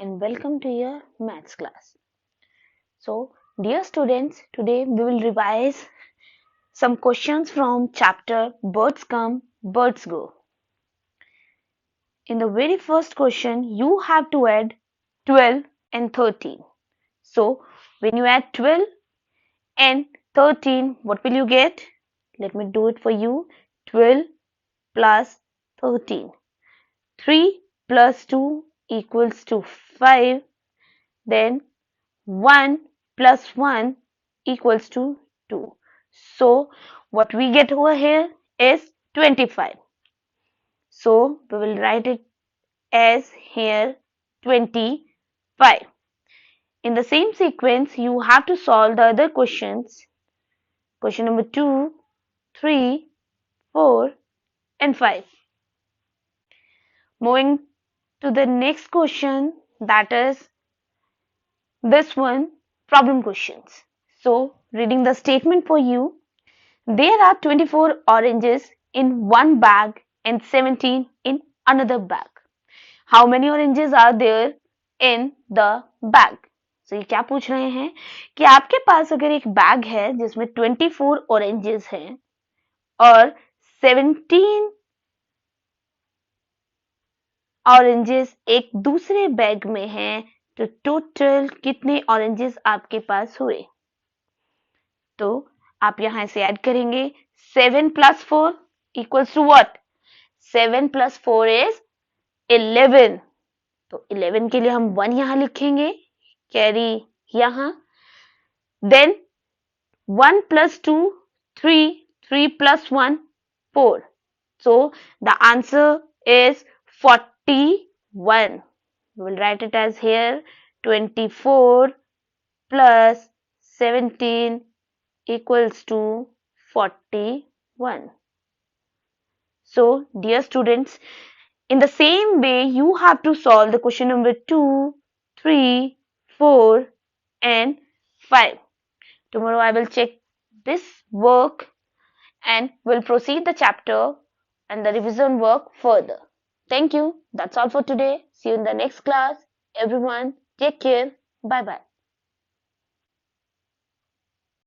and welcome to your maths class. So, dear students, today we will revise some questions from chapter Birds Come, Birds Go. In the very first question, you have to add 12 and 13. So, when you add 12 and 13, what will you get? Let me do it for you. 12 plus 13. 3 plus 2 equals to 5. Then 1 plus 1 equals to 2. So what we get over here is 25. So we will write it as here 25. In the same sequence, you have to solve the other questions. Question number 2, 3, 4 and 5. Moving to the next question, that is this one, problem questions. So reading the statement for you. There are 24 oranges in one bag and 17 in another bag. How many oranges are there in the bag? So ये क्या पूछ रहे हैं कि आपके पास अगर एक bag है जिसमें 24 oranges हैं और 17 oranges एक दूसरे बैग में हैं, तो टोटल कितने oranges आपके पास हुए? तो आप यहां से ऐड करेंगे 7 plus 4 equals to what? 7 plus 4 is 11. तो 11 के लिए हम 1 यहां लिखेंगे, कैरी यहां. Then 1 plus 2, 3, 3 plus 1, 4. So the answer is 41. We will write it as here 24 plus 17 equals to 41. So, dear students, in the same way, you have to solve the question number 2, 3, 4 and 5. Tomorrow I will check this work and will proceed the chapter and the revision work further. Thank you. That's all for today. See you in the next class. Everyone, take care. Bye-bye.